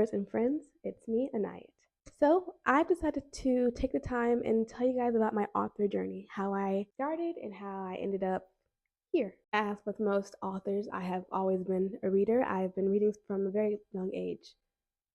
readers and friends. It's me, Anayat. So, I've decided to take the time and tell you guys about my author journey, how I started and how I ended up here. As with most authors, I have always been a reader. I've been reading from a very young age.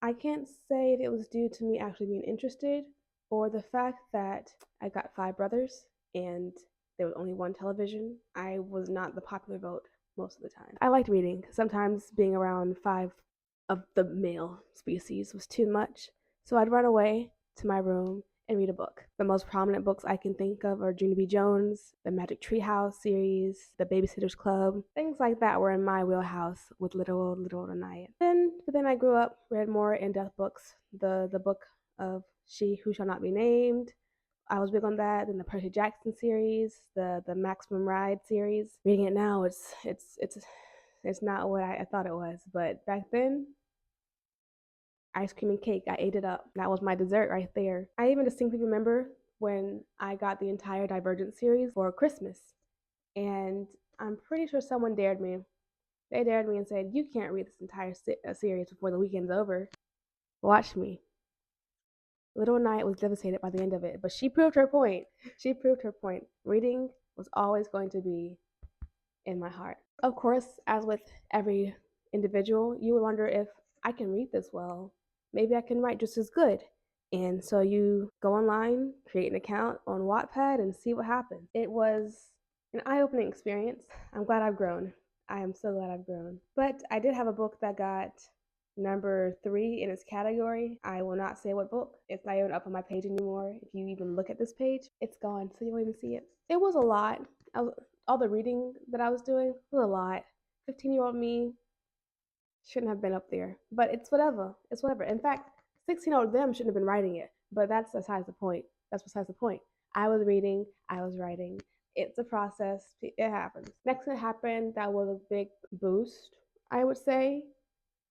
I can't say if it was due to me actually being interested or the fact that I got five brothers and there was only one television. I was not the popular vote most of the time. I liked reading. Sometimes being around five of the male species was too much, so I'd run away to my room and read a book. The most prominent books I can think of are Junie B. Jones, the Magic Tree House series, The Babysitter's Club. Things like that were in my wheelhouse with little Anaya. But then I grew up, read more in-depth books. The book of She Who Shall Not Be Named. I was big on that. Then the Percy Jackson series, the Maximum Ride series. Reading it now, it's not what I thought it was. But back then, ice cream and cake. I ate it up. That was my dessert right there. I even distinctly remember when I got the entire Divergent series for Christmas. And I'm pretty sure someone dared me. They dared me and said, "You can't read this entire series before the weekend's over. Watch me." Little Knight was devastated by the end of it, but she proved her point. She proved her point. Reading was always going to be in my heart. Of course, as with every individual, you would wonder if I can read this well. Maybe I can write just as good. And so you go online, create an account on Wattpad, and see what happens. It was an eye opening experience. I'm glad I've grown. I am so glad I've grown. But I did have a book that got number 3 in its category. I will not say what book. It's not even up on my page anymore. If you even look at this page, it's gone, so you won't even see it. It was a lot. All the reading that I was doing was a lot. 15-year-old me shouldn't have been up there, but it's whatever. It's whatever. In fact, 16-year-old them shouldn't have been writing it, but that's besides the point. That's besides the point. I was reading, I was writing. It's a process. It happens. Next thing that happened that was a big boost, I would say,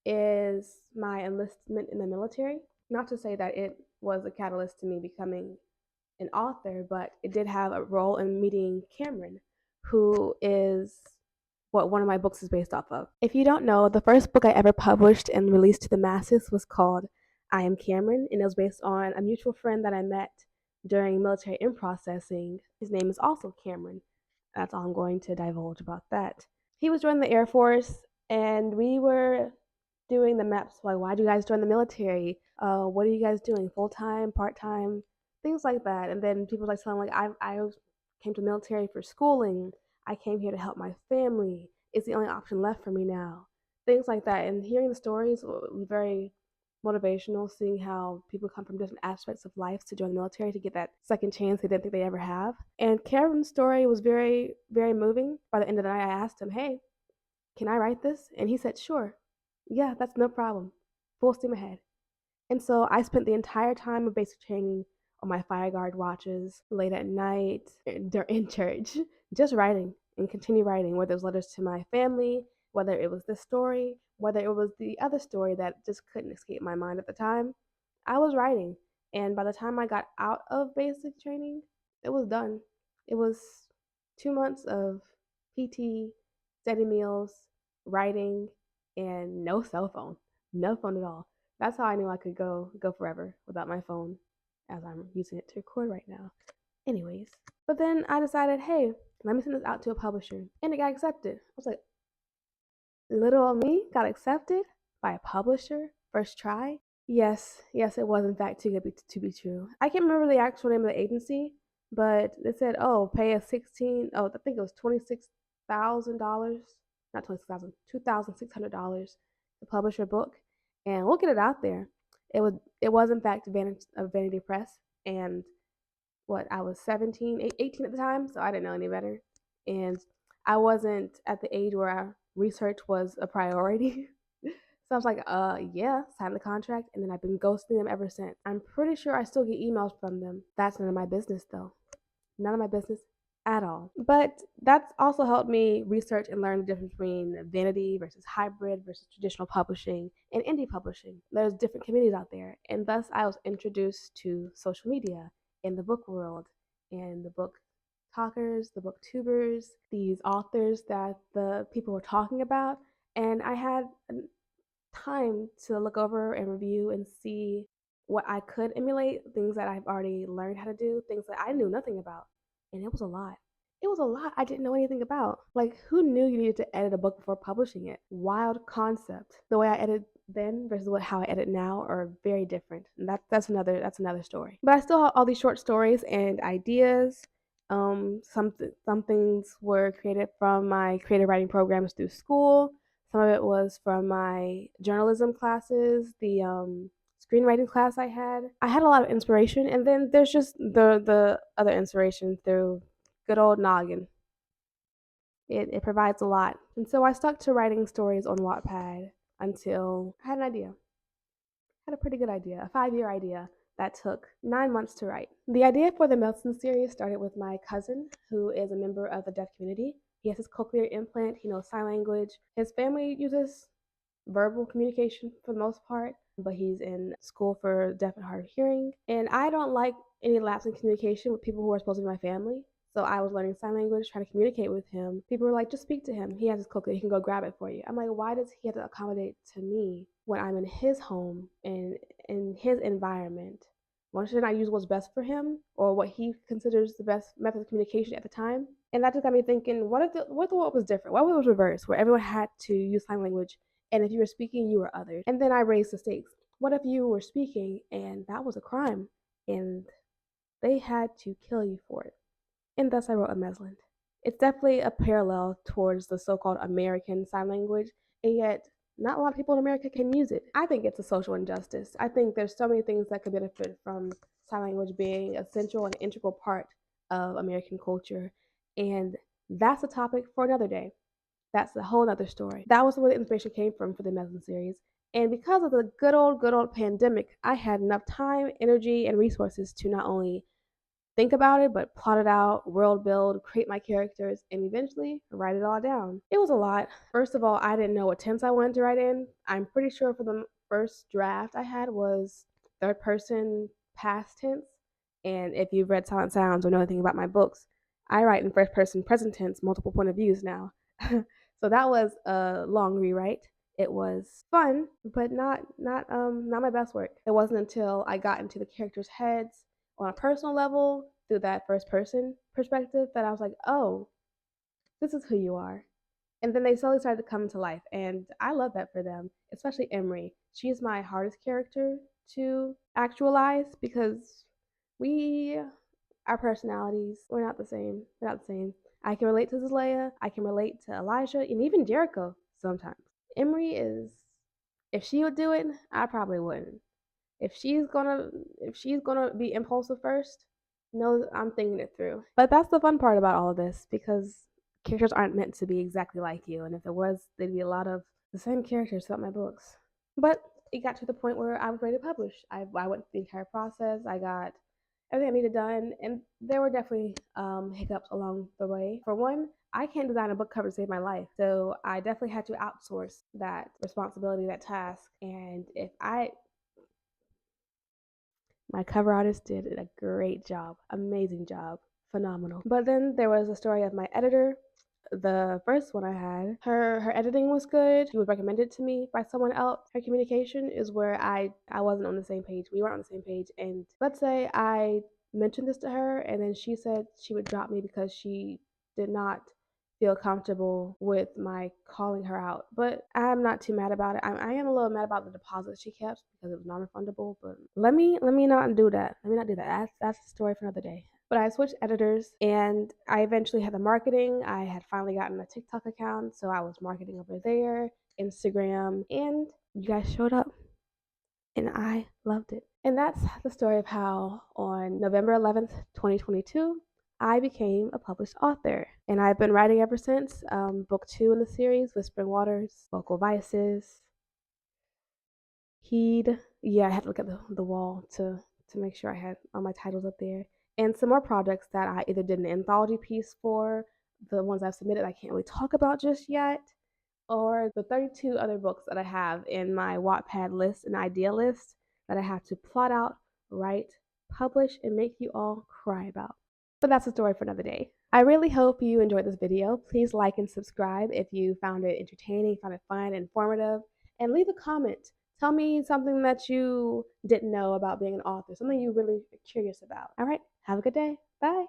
is my enlistment in the military. Not to say that it was a catalyst to me becoming an author, but it did have a role in meeting Cameron, who is what one of my books is based off of. If you don't know, the first book I ever published and released to the masses was called I Am Cameron, and it was based on a mutual friend that I met during military in processing. His name is also Cameron. That's all I'm going to divulge about that. He was joining the Air Force, and we were doing the maps like, why do you guys join the military? What are you guys doing? Full time, part time, things like that. And then people like telling like, I came to the military for schooling. I came here to help my family. It's the only option left for me now. Things like that. And hearing the stories was very motivational, seeing how people come from different aspects of life to join the military to get that second chance they didn't think they ever have. And Karen's story was very, very moving. By the end of the night, I asked him, hey, can I write this? And he said, sure. Yeah, that's no problem. Full steam ahead. And so I spent the entire time of basic training on my fire guard watches, late at night, in church, just writing and continue writing, whether it was letters to my family, whether it was this story, whether it was the other story that just couldn't escape my mind at the time. I was writing. And by the time I got out of basic training, it was done. It was 2 months of PT, steady meals, writing, and no cell phone. No phone at all. That's how I knew I could go forever without my phone, as I'm using it to record right now. Anyways, but then I decided, hey, let me send this out to a publisher, and it got accepted. I was like, little old me got accepted by a publisher first try. Yes, it was in fact too good to be true. I can't remember the actual name of the agency, but they said, oh, pay us 16. Oh, I think it was $26,000, not 26,000, $2,600 to publish your book, and we'll get it out there. It was in fact a Vanity Press, and what I was 17, 18 at the time, so I didn't know any better, and I wasn't at the age where research was a priority. So I was like, yeah, sign the contract, and then I've been ghosting them ever since. I'm pretty sure I still get emails from them. That's none of my business, though. None of my business at all. But that's also helped me research and learn the difference between vanity versus hybrid versus traditional publishing and indie publishing. There's different communities out there, and thus I was introduced to social media in the book world and the book talkers, the booktubers, these authors that the people were talking about, and I had time to look over and review and see what I could emulate, things that I've already learned how to do, things that I knew nothing about. And it was a lot. It was a lot I didn't know anything about. Like, who knew you needed to edit a book before publishing it? Wild concept. The way I edit then versus how I edit now are very different. And that's another story. But I still have all these short stories and ideas. Some things were created from my creative writing programs through school. Some of it was from my journalism classes, the screenwriting class I had. I had a lot of inspiration, and then there's just the other inspiration through good old noggin. It provides a lot, and so I stuck to writing stories on Wattpad until I had an idea. Had a pretty good idea, a 5-year idea that took 9 months to write. The idea for the Melton series started with my cousin, who is a member of the deaf community. He has his cochlear implant, he knows sign language. His family uses verbal communication for the most part, but he's in school for deaf and hard of hearing. And I don't like any lapse in communication with people who are supposed to be my family. So I was learning sign language, trying to communicate with him. People were like, just speak to him. He has his cochlear. He can go grab it for you. I'm like, why does he have to accommodate to me when I'm in his home and in his environment? Why shouldn't I use what's best for him or what he considers the best method of communication at the time? And that just got me thinking, what if the world was different? What if it was reversed, where everyone had to use sign language, and if you were speaking, you were othered? And then I raised the stakes. What if you were speaking and that was a crime, and they had to kill you for it? And thus I wrote Amesland. It's definitely a parallel towards the so-called American Sign Language, and yet not a lot of people in America can use it. I think it's a social injustice. I think there's so many things that could benefit from sign language being a central and integral part of American culture, and that's a topic for another day. That's a whole other story. That was where the inspiration came from for the Amesland series. And because of the good old pandemic, I had enough time, energy, and resources to not only think about it, but plot it out, world build, create my characters, and eventually write it all down. It was a lot. First of all, I didn't know what tense I wanted to write in. I'm pretty sure for the first draft I had was third person past tense. And if you've read Silent Sounds or know anything about my books, I write in first person present tense, multiple point of views now. So that was a long rewrite. It was fun, but not my best work. It wasn't until I got into the characters' heads on a personal level through that first person perspective that I was like, oh, this is who you are. And then they slowly started to come to life. And I love that for them, especially Emery. She's my hardest character to actualize because we, our personalities, we're not the same. We're not the same. I can relate to Zalea. I can relate to Elijah and even Jericho sometimes. Emery is, if she would do it, I probably wouldn't. If she's gonna be impulsive first, no, I'm thinking it through. But that's the fun part about all of this because characters aren't meant to be exactly like you, and if there was, there'd be a lot of the same characters throughout my books. But it got to the point where I was ready to publish. I went through the entire process. I got everything I needed done, and there were definitely hiccups along the way. For one, I can't design a book cover to save my life, so I definitely had to outsource that responsibility, that task. And if I my cover artist did a great job, amazing job, phenomenal. But then there was a story of my editor. The first one I had, her editing was good. She was recommended to me by someone else. Her communication is where I wasn't on the same page. We weren't on the same page. And let's say I mentioned this to her, and then she said she would drop me because she did not feel comfortable with my calling her out. But I'm not too mad about it. I am a little mad about the deposit she kept because it was non-refundable. But let me not do that. Let me not do that. That's a story for another day. But I switched editors and I eventually had the marketing. I had finally gotten a TikTok account, so I was marketing over there, Instagram, and you guys showed up and I loved it. And that's the story of how on November 11th, 2022, I became a published author. And I've been writing ever since. Book 2 in the series, Whispering Waters, Vocal Vices, Heed. Yeah, I had to look at the wall to make sure I had all my titles up there. And some more projects that I either did an anthology piece for, the ones I've submitted I can't really talk about just yet, or the 32 other books that I have in my Wattpad list, an idea list that I have to plot out, write, publish, and make you all cry about. But that's a story for another day. I really hope you enjoyed this video. Please like and subscribe if you found it entertaining, found it fun, informative, and leave a comment. Tell me something that you didn't know about being an author, something you really are curious about. All right, have a good day. Bye.